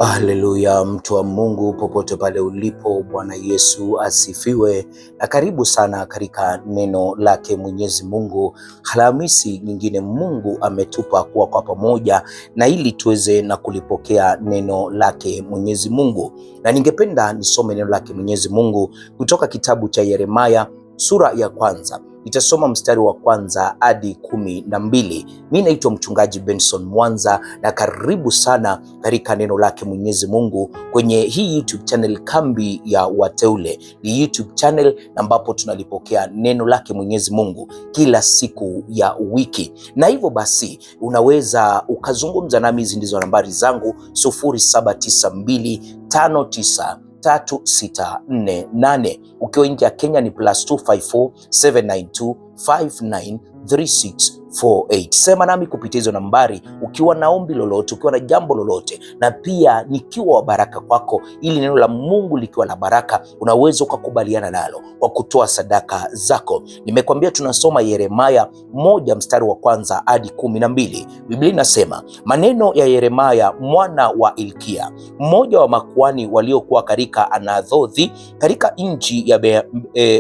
Haleluya, mtu wa Mungu popote pale ulipo, Bwana Yesu asifiwe, na karibu sana katika neno lake Mwenyezi Mungu. Alhamisi nyingine Mungu ametupa kuwa kwa pamoja na ili tuweze na kulipokea neno lake Mwenyezi Mungu, na ningependa nisome neno lake Mwenyezi Mungu kutoka kitabu cha Yeremia sura ya kwanza. Nitasoma mstari wa kwanza hadi 12. Mimi naitwa mchungaji Benson Mwanza, na karibu sana katika neno lake Mwenyezi Mungu kwenye hii YouTube channel Kambi ya Wateule. Ni YouTube channel ambapo tunalipokea neno lake Mwenyezi Mungu kila siku ya wiki, na hivyo basi unaweza ukazungumza nami. Hizi ndizo nambari zangu 0792593648. Ukiwa nje ya Kenya ni +254 792 593648. Sema nami kupitia hizo nambari ukiwa na ombi lolote, ukiwa na jambo lolote, na pia nikiwa wa baraka kwako, ili neno la Mungu likiwa la baraka unaweza ukakubaliana nalo kwa kutoa sadaka zako. Nimekwambia tunasoma Yeremia 1 mstari wa kwanza hadi 12. Biblia inasema, maneno ya Yeremia mwana wa Hilkia, mmoja wa makuhani waliokuwa katika Anathothi katika nchi ya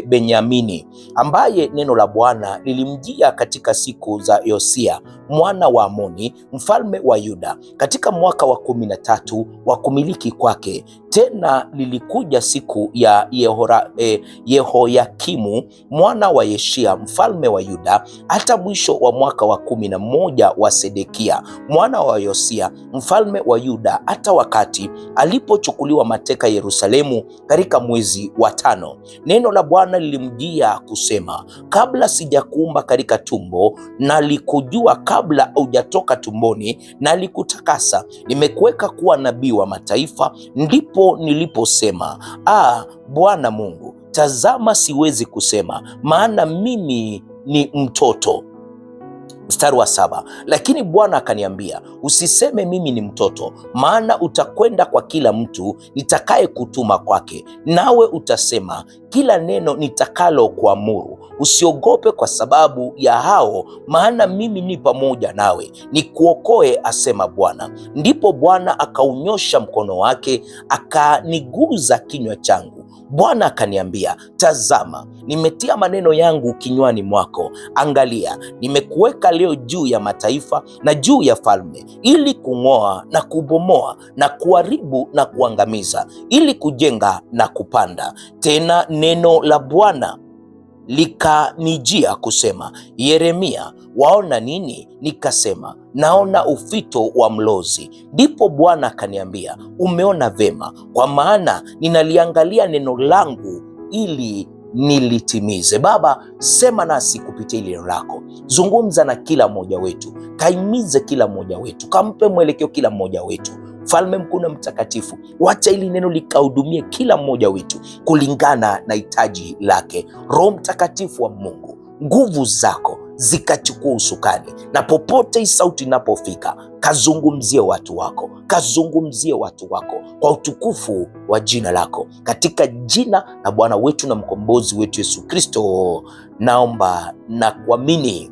Benyamini, ambaye neno la Bwana lilimjia katika siku za Yosia mwana wa Amoni mfalme wa Yuda, katika mwaka wa 13 wa kumiliki kwake. Tena lilikuja siku ya Yehoyakimu mwana wa Yeshia mfalme wa Yuda, hata mwisho wa mwaka wa 11 wa Sedekia mwana wa Yosia mfalme wa Yuda, hata wakati alipochukuliwa mateka Yerusalemu katika mwezi wa 5. Neno la Bwana lilimjia kusema, kabla sijakuumba katika tumbo nalikujua, kabla hujatoka tumboni nalikutakasa, nimekuweka kuwa nabii wa mataifa. Ndipo niliposema, Bwana Mungu, tazama siwezi kusema, maana mimi ni mtoto. Mstari wa 7, lakini Bwana akaniambia, usiseme mimi ni mtoto, maana utakwenda kwa kila mtu nitakaye kutuma kwake, nawe utasema kila neno nitakalo kuamuru. Usiogope kwa sababu ya hao, maana mimi ni pamoja nawe, nikuokoe, asema Bwana. Ndipo Bwana akaunyosha mkono wake akaniguza kinywa changu. Bwana akaniambia, tazama, nimetia maneno yangu kinywani mwako. Angalia, nimekuweka leo juu ya mataifa na juu ya falme, ili kung'oa na kubomoa na kuharibu na kuangamiza, ili kujenga na kupanda. Tena neno la Bwana likanijia kusema, Yeremia, waona nini? Nikasema, naona ufito wa mlozi. Ndipo Bwana akaniambia, umeona vema, kwa maana ninaliangalia neno langu ili nilitimize. Baba, sema nasi kupitia hili neno lako. Zungumza na kila mmoja wetu, kaimize kila mmoja wetu, kampe mwelekeo kila mmoja wetu. Mfalme mkuu na mtakatifu, wacha hili neno likahudumie kila mmoja wetu kulingana na hitaji lake. Roho Mtakatifu wa Mungu, nguvu zako zikachukua usukani, na popote hii sauti inapofika, kazungumzie watu wako, kazungumzie watu wako kwa utukufu wa jina lako, katika jina la Bwana wetu na mkombozi wetu Yesu Kristo naomba na kuamini,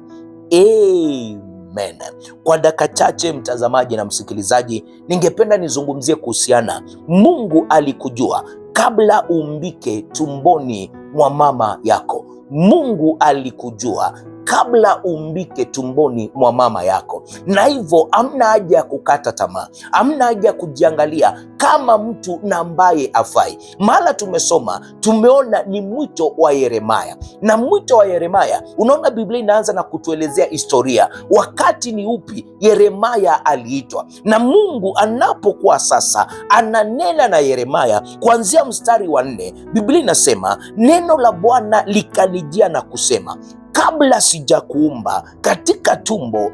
amen. Kwa dakika chache, mtazamaji na msikilizaji, ningependa nizungumzie kuhusiana, Mungu alikujua kabla uumbike tumboni mwa mama yako. Mungu alikujua kabla uumbike tumboni mwa mama yako, na hivyo hamna haja ya kukata tamaa, hamna haja ya kujiangalia kama mtu na ambaye afai. Mahala tumesoma, tumeona ni mwito wa Yeremia, na mwito wa Yeremia, unaona Biblia inaanza na kutuelezea historia, wakati ni upi Yeremia aliitwa, na Mungu anapokuwa sasa ananena na Yeremia kuanzia mstari wa 4. Biblia inasema, neno la Bwana likanijia na kusema, kabla sijakuumba katika tumbo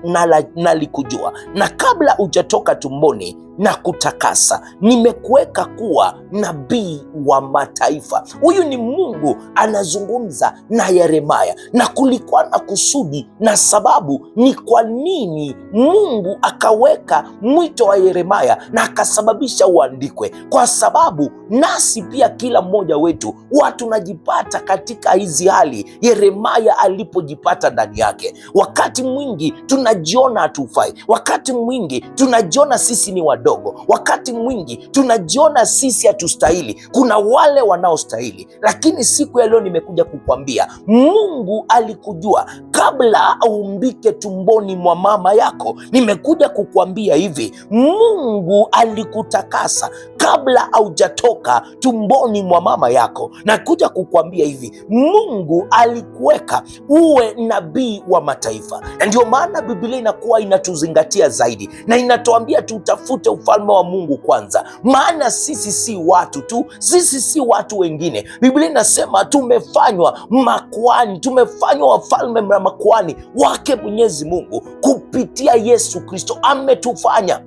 nalikujua, na kabla hujatoka tumboni na kutakasa, nimekuweka kuwa nabii wa mataifa. Huyu ni Mungu anazungumza na Yeremia, na kulikuwa na kusudi na sababu ni kwa nini Mungu akaweka mwito wa Yeremia na akasababisha uandikwe, kwa sababu nasi pia kila mmoja wetu tunajipata katika hizi hali Yeremia alipojipata ndani yake. Wakati mwingi tunajiona hatufai, wakati mwingi tunajiona sisi ni wadogo, wadogo. Wakati mwingi tunajiona sisi hatustahili, kuna wale wanaostahili. Lakini siku ya leo nimekuja kukwambia Mungu alikujua kabla aumbike tumboni mwa mama yako. Nimekuja kukwambia hivi, Mungu alikutakasa kabla haujatoka tumboni mwa mama yako. Nakuja kukwambia hivi, Mungu alikuweka uwe nabii wa mataifa, na ndio maana Biblia inakuwa inatuzingatia zaidi na inatuambia tutafute ufalme wa Mungu kwanza, maana sisi si watu tu, sisi si watu wengine. Biblia inasema tumefanywa makuhani, tumefanywa wafalme na makuhani wake Mwenyezi Mungu kupitia Yesu Kristo. Ametufanya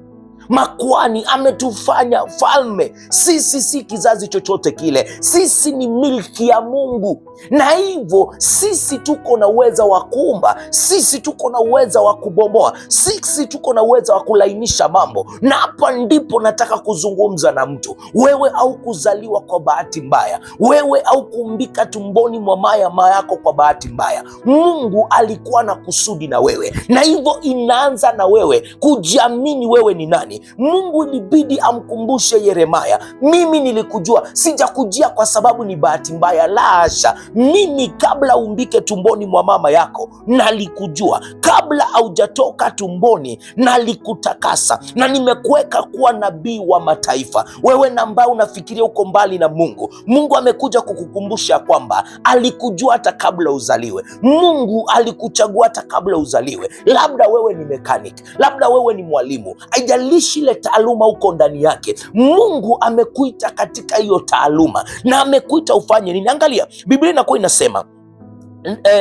makuhani, ametufanya falme. Sisi si kizazi chochote kile, sisi ni milki ya Mungu, na hivyo sisi tuko na uweza wa kuumba, sisi tuko na uweza wa kubomoa, sisi tuko na uweza wa kulainisha mambo. Na hapa ndipo nataka kuzungumza na mtu. Wewe au kuzaliwa kwa bahati mbaya, wewe au kuumbika tumboni mwa mama yako kwa bahati mbaya. Mungu alikuwa na kusudi na wewe, na hivyo inaanza na wewe kujiamini wewe ni nani. Mungu ilibidi amkumbushe Yeremia, mimi nilikujua, sijakujia kwa sababu ni bahati mbaya, la hasha. Mimi kabla umbike tumboni mwa mama yako nalikujua, kabla haujatoka tumboni nalikutakasa, na nimekuweka kuwa nabii wa mataifa. Wewe na ambao unafikiria uko mbali na Mungu, Mungu amekuja kukukumbusha kwamba alikujua hata kabla uzaliwe. Mungu alikuchagua hata kabla uzaliwe. Labda wewe ni mechanic, labda wewe ni mwalimu, haijalishi ile taaluma uko ndani yake, Mungu amekuita katika hiyo taaluma na amekuita ufanye nini. Angalia, Biblia inakuwa inasema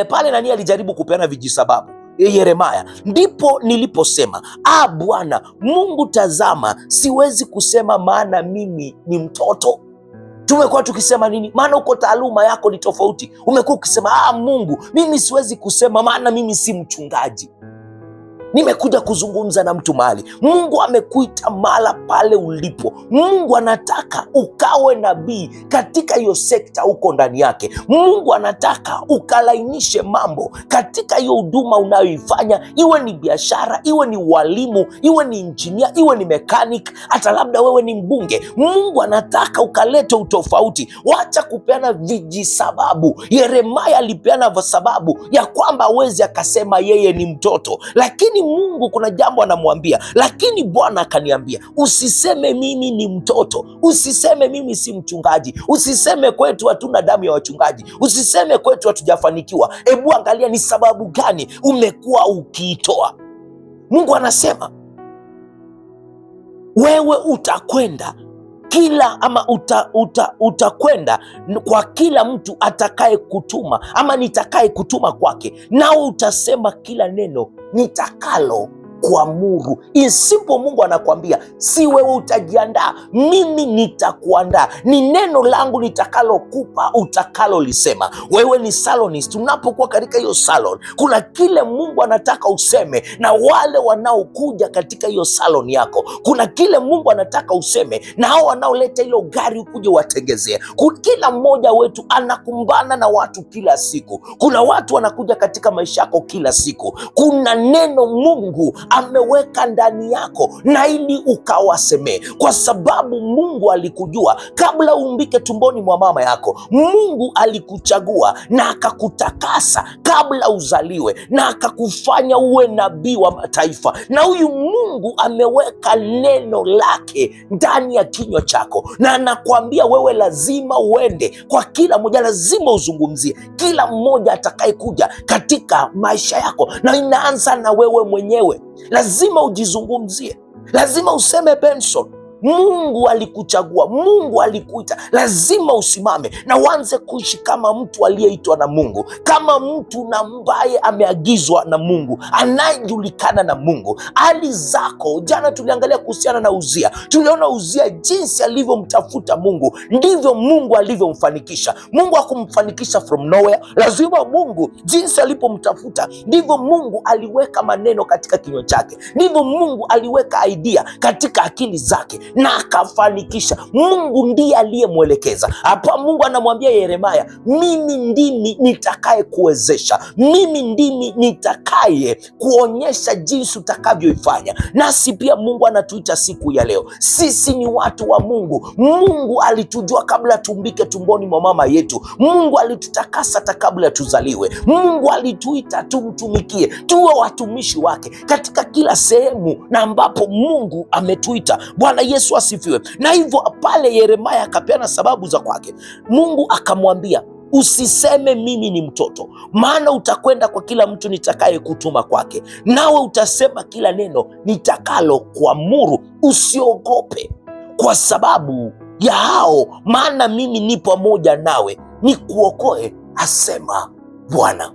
pale nani alijaribu kupeana vijisababu Yeremia, ndipo niliposema Bwana Mungu, tazama, siwezi kusema maana mimi ni mtoto. Tumekuwa tukisema nini? Maana uko taaluma yako ni tofauti. Umekuwa ukisema Mungu, mimi siwezi kusema maana mimi si mchungaji. Nimekuja kuzungumza na mtu mahali. Mungu amekuita mahala pale ulipo. Mungu anataka ukawe nabii katika hiyo sekta uko ndani yake. Mungu anataka ukalainishe mambo katika hiyo huduma unayoifanya, iwe ni biashara, iwe ni walimu, iwe ni injinia, iwe ni mechanic, hata labda wewe ni mbunge. Mungu anataka ukalete utofauti. Wacha kupeana vijisababu. Yeremia alipeana sababu ya kwamba hawezi akasema yeye ni mtoto, lakini Mungu kuna jambo anamwambia. Lakini Bwana akaniambia, usiseme mimi ni mtoto, usiseme mimi si mchungaji, usiseme kwetu hatuna damu ya wachungaji, usiseme kwetu hatujafanikiwa. Hebu angalia ni sababu gani umekuwa ukiitoa. Mungu anasema wewe utakwenda utakwenda kwa kila mtu atakaye kutuma ama nitakaye kutuma kwake, nao utasema kila neno nitakalo kuamuru. Simple. Mungu anakuambia si wewe utajiandaa, mimi nitakuandaa. Ni neno langu nitakalokupa utakalolisema. Wewe ni salonist, unapokuwa katika hiyo salon kuna kile Mungu anataka useme, na wale wanaokuja katika hiyo salon yako kuna kile Mungu anataka useme, na hao wanaoleta hilo gari ukuje watengezee. Kila mmoja wetu anakumbana na watu kila siku. Kuna watu wanakuja katika maisha yako kila siku. Kuna neno Mungu ameweka ndani yako na ili ukawasemee, kwa sababu Mungu alikujua kabla uumbike tumboni mwa mama yako. Mungu alikuchagua na akakutakasa kabla uzaliwe na akakufanya uwe nabii wa mataifa. Na huyu Mungu ameweka neno lake ndani ya kinywa chako, na anakuambia wewe lazima uende kwa kila mmoja, lazima uzungumzie kila mmoja atakayekuja katika maisha yako, na inaanza na wewe mwenyewe. Lazima ujizungumzie, lazima useme Benson, Mungu alikuchagua, Mungu alikuita. Lazima usimame na uanze kuishi kama mtu aliyeitwa na Mungu, kama mtu ambaye ameagizwa na Mungu, anayejulikana na Mungu. Hali zako, jana tuliangalia kuhusiana na Uzia. Tuliona Uzia jinsi alivyomtafuta Mungu, ndivyo Mungu alivyomfanikisha. Mungu hakumfanikisha from nowhere. Lazima Mungu jinsi alipomtafuta, ndivyo Mungu aliweka maneno katika kinywa chake, ndivyo Mungu aliweka idea katika akili zake, na akafanikisha. Mungu ndiye aliyemwelekeza hapa. Mungu anamwambia Yeremia, mimi ndimi nitakaye kuwezesha, mimi ndimi nitakaye kuonyesha jinsi utakavyoifanya. Nasi pia Mungu anatuita siku ya leo, sisi ni watu wa Mungu. Mungu alitujua kabla tumbike tumboni mwa mama yetu. Mungu alitutakasa hata kabla tuzaliwe. Mungu alituita tumtumikie, tuwe watumishi wake katika kila sehemu na ambapo Mungu ametuita. Bwana Yesu asifiwe. Na hivyo pale Yeremia akapeana sababu za kwake. Mungu akamwambia, usiseme mimi ni mtoto, maana utakwenda kwa kila mtu nitakaye kutuma kwake, nawe utasema kila neno nitakalo kuamuru. Usiogope kwa sababu ya hao, maana mimi ni pamoja nawe nikuokoe, asema Bwana.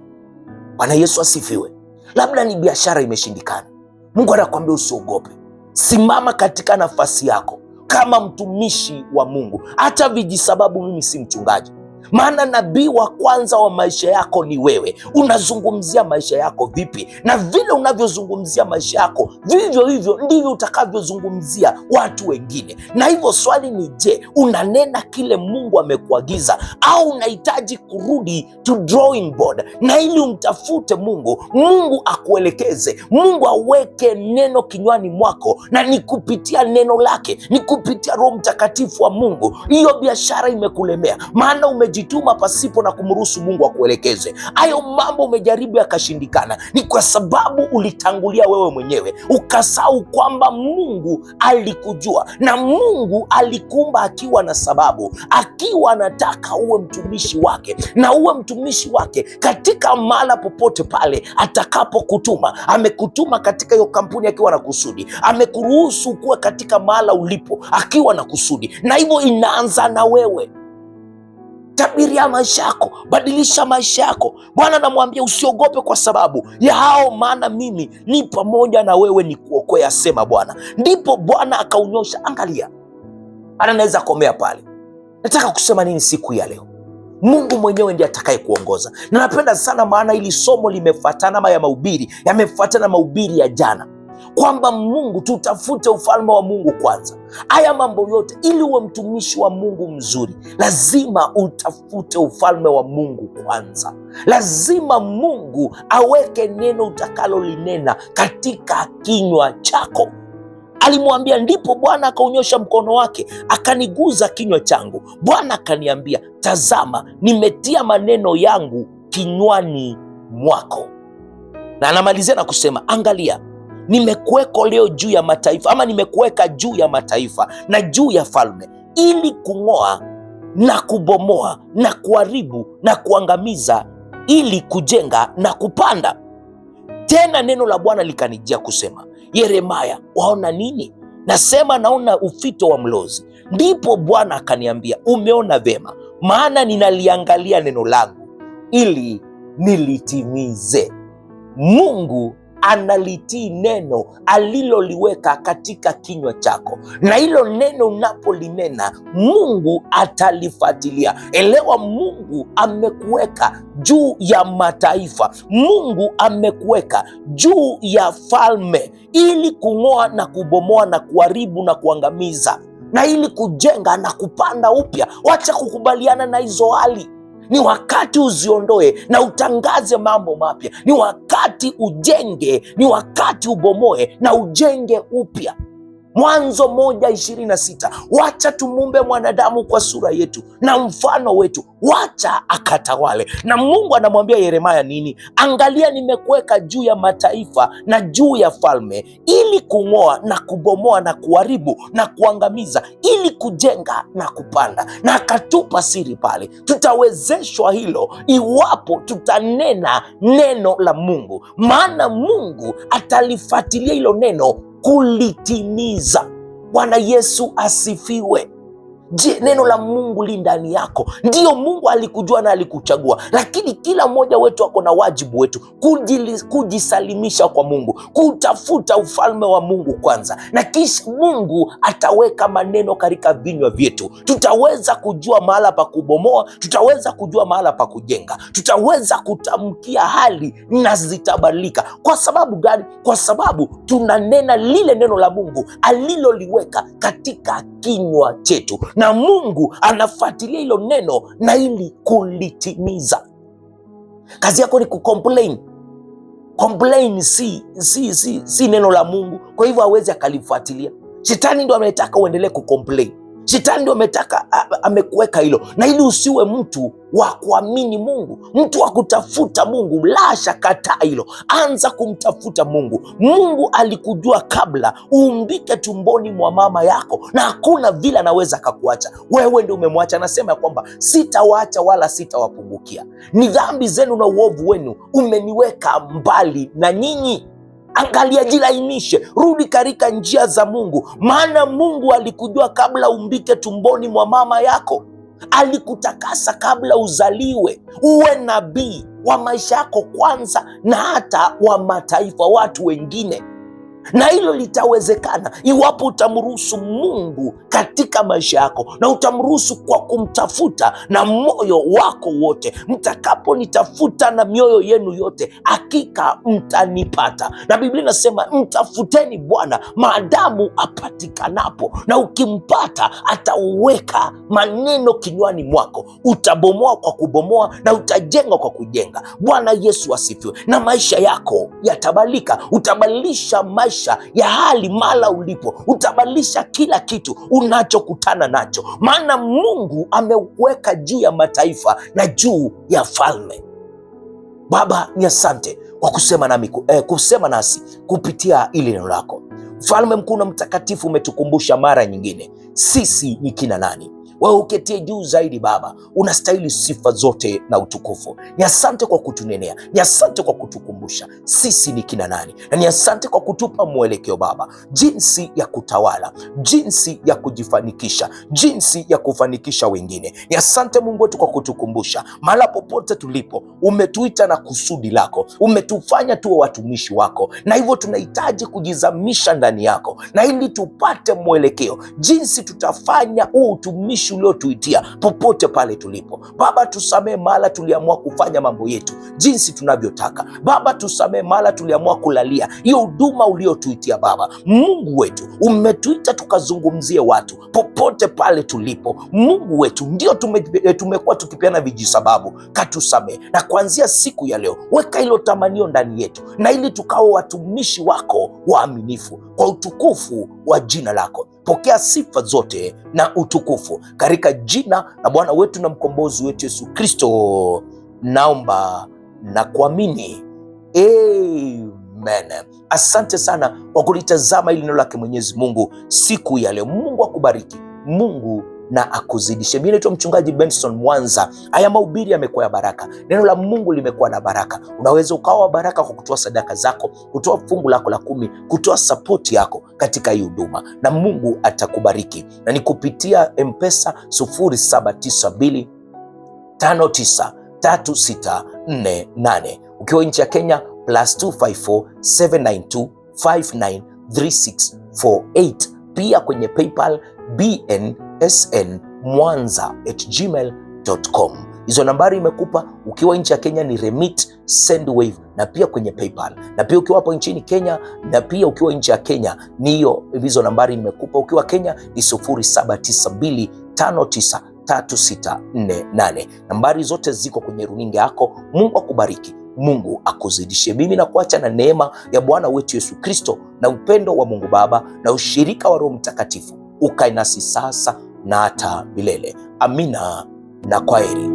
Bwana Yesu asifiwe. Labda ni biashara imeshindikana, Mungu anakuambia usiogope, simama katika nafasi yako kama mtumishi wa Mungu. Hata vijisababu mimi si mchungaji, maana nabii wa kwanza wa maisha yako ni wewe. Unazungumzia maisha yako vipi? Na vile unavyozungumzia maisha yako, vivyo hivyo ndivyo utakavyozungumzia watu wengine. Na hivyo swali ni je, unanena kile Mungu amekuagiza, au unahitaji kurudi to drawing board na ili umtafute Mungu, Mungu akuelekeze, Mungu aweke neno kinywani mwako, na ni kupitia neno lake, ni kupitia Roho Mtakatifu wa Mungu. Hiyo biashara imekulemea, maana umejituma pasipo na kumruhusu Mungu akuelekeze. Hayo mambo umejaribu yakashindikana, ni kwa sababu ulitangulia wewe mwenyewe, ukasahau kwamba Mungu alikujua na Mungu alikuumba akiwa na sababu, akiwa anataka uwe mtumishi wake, na uwe mtumishi wake katika mahala popote pale atakapokutuma. Amekutuma katika hiyo kampuni akiwa na kusudi, amekuruhusu kuwa katika mahala ulipo akiwa na kusudi, na hivyo inaanza na wewe. Tabiria maisha yako, badilisha maisha yako. Bwana anamwambia usiogope kwa sababu ya hao, maana mimi ni pamoja na wewe nikuokoe, asema Bwana. Ndipo Bwana akaunyosha. Angalia, anaweza komea pale. Nataka kusema nini siku ya leo? Mungu mwenyewe ndiye atakaye kuongoza. Na napenda sana maana hili somo limefuatana, ama ya mahubiri yamefuatana mahubiri ya jana, kwamba Mungu, tutafute ufalme wa Mungu kwanza. Haya mambo yote, ili uwe mtumishi wa Mungu mzuri, lazima utafute ufalme wa Mungu kwanza. Lazima Mungu aweke neno utakalolinena katika kinywa chako. Alimwambia, ndipo Bwana akaunyosha mkono wake akaniguza kinywa changu. Bwana akaniambia, tazama, nimetia maneno yangu kinywani mwako. Na anamalizia na kusema, angalia, nimekuweka leo juu ya mataifa, ama nimekuweka juu ya mataifa na juu ya falme, ili kung'oa na kubomoa na kuharibu na kuangamiza, ili kujenga na kupanda. Tena neno la Bwana likanijia kusema, Yeremia, waona nini? Nasema, naona ufito wa mlozi. Ndipo Bwana akaniambia, umeona vema, maana ninaliangalia neno langu ili nilitimize. Mungu analitii neno aliloliweka katika kinywa chako, na hilo neno unapolinena, Mungu atalifuatilia. Elewa, Mungu amekuweka juu ya mataifa, Mungu amekuweka juu ya falme, ili kung'oa na kubomoa na kuharibu na kuangamiza, na ili kujenga na kupanda upya. Wacha kukubaliana na hizo hali. Ni wakati uziondoe na utangaze mambo mapya. Ni wakati ujenge, ni wakati ubomoe na ujenge upya. Mwanzo 1:26, wacha tumuumbe mwanadamu kwa sura yetu na mfano wetu, wacha akatawale. Na Mungu anamwambia Yeremia nini? Angalia, nimekuweka juu ya mataifa na juu ya falme, ili kung'oa na kubomoa na kuharibu na kuangamiza, ili kujenga na kupanda. Na akatupa siri pale, tutawezeshwa hilo iwapo tutanena neno la Mungu, maana Mungu atalifuatilia hilo neno kulitimiza. Bwana Yesu asifiwe. Je, neno la Mungu li ndani yako? Ndiyo, Mungu alikujua na alikuchagua, lakini kila mmoja wetu ako na wajibu wetu kujisalimisha kwa Mungu, kutafuta ufalme wa Mungu kwanza, na kisha Mungu ataweka maneno katika vinywa vyetu. Tutaweza kujua mahala pa kubomoa, tutaweza kujua mahala pa kujenga, tutaweza kutamkia hali na zitabadilika. Kwa sababu gani? Kwa sababu tunanena lile neno la Mungu aliloliweka katika kinywa chetu, na Mungu anafuatilia hilo neno na ili kulitimiza. Kazi yako ni kucomplain. Complain si neno la Mungu, kwa hivyo hawezi akalifuatilia. Shetani ndo ametaka uendelee kucomplain. Shetani ndo amekuweka hilo, na ili usiwe mtu wa kuamini Mungu, mtu wa kutafuta Mungu. Lasha, kataa hilo, anza kumtafuta Mungu. Mungu alikujua kabla uumbike tumboni mwa mama yako, na hakuna vile anaweza akakuacha wewe. Ndio umemwacha. Anasema ya kwamba sitawaacha wala sitawapungukia. Ni dhambi zenu na uovu wenu umeniweka mbali na nyinyi. Angalia, jilainishe, rudi katika njia za Mungu, maana Mungu alikujua kabla umbike tumboni mwa mama yako. Alikutakasa kabla uzaliwe, uwe nabii wa maisha yako kwanza, na hata wa mataifa, watu wengine. Na hilo litawezekana iwapo utamruhusu Mungu katika maisha yako, na utamruhusu kwa kumtafuta na moyo wako wote. Mtakaponitafuta na mioyo yenu yote, hakika mtanipata. Na Biblia inasema mtafuteni Bwana maadamu apatikanapo, na ukimpata atauweka maneno kinywani mwako. Utabomoa kwa kubomoa na utajenga kwa kujenga. Bwana Yesu asifiwe. Na maisha yako yatabadilika. Utabadilisha maisha ya hali mala ulipo, utabadilisha kila kitu unachokutana nacho, maana Mungu ameweka juu ya mataifa na juu ya falme. Baba, ni asante kwa kusema nasi kupitia ili neno lako. Mfalme mkuu na mtakatifu, umetukumbusha mara nyingine sisi ni kina nani. Wewe uketie juu zaidi Baba, unastahili sifa zote na utukufu. Ni asante kwa kutunenea, ni asante kwa kutukumbusha sisi ni kina nani, na ni asante kwa kutupa mwelekeo Baba, jinsi ya kutawala, jinsi ya kujifanikisha, jinsi ya kufanikisha wengine. Ni asante Mungu wetu kwa kutukumbusha mahala popote tulipo, umetuita na kusudi lako, umetufanya tuwe watumishi wako, na hivyo tunahitaji kujizamisha ndani yako, na ili tupate mwelekeo jinsi tutafanya huu utumishi uliotuitia popote pale tulipo. Baba, tusamee mahala tuliamua kufanya mambo yetu jinsi tunavyotaka. Baba, tusamee mahala tuliamua kulalia hiyo huduma uliotuitia. Baba Mungu wetu, umetuita tukazungumzie watu popote pale tulipo. Mungu wetu, ndio tumekuwa tukipeana vijisababu, katusamee. Na kuanzia siku ya leo, weka hilo tamanio ndani yetu, na ili tukawa watumishi wako waaminifu, kwa utukufu wa jina lako. Pokea sifa zote na utukufu katika jina la Bwana wetu na mkombozi wetu Yesu Kristo, naomba na kuamini, amen. Asante sana kwa kulitazama hili neno lake Mwenyezi Mungu siku ya leo. Mungu akubariki, Mungu na akuzidishe. Mimi naitwa Mchungaji Benson Mwanza. Haya mahubiri yamekuwa ya baraka, neno la Mungu limekuwa na baraka. Unaweza ukawa baraka kwa kutoa sadaka zako, kutoa fungu lako la 10, kutoa sapoti yako katika hii huduma, na Mungu atakubariki. Na ni kupitia M-Pesa 0792593648. Ukiwa nchi ya Kenya +254 792 593648. Pia kwenye PayPal bnsnmwanza@gmail.com. Hizo nambari imekupa. Ukiwa nchi ya Kenya ni Remit, Sendwave, na pia kwenye PayPal. Na pia ukiwa hapo nchini Kenya, na pia ukiwa nchi ya Kenya ni hizo nambari nimekupa. Ukiwa Kenya ni 0792593648. Nambari zote ziko kwenye runinga yako. Mungu akubariki, Mungu akuzidishe. Mimi na kuacha na neema ya Bwana wetu Yesu Kristo na upendo wa Mungu Baba na ushirika wa Roho Mtakatifu ukae nasi sasa na hata milele. Amina na kwaheri.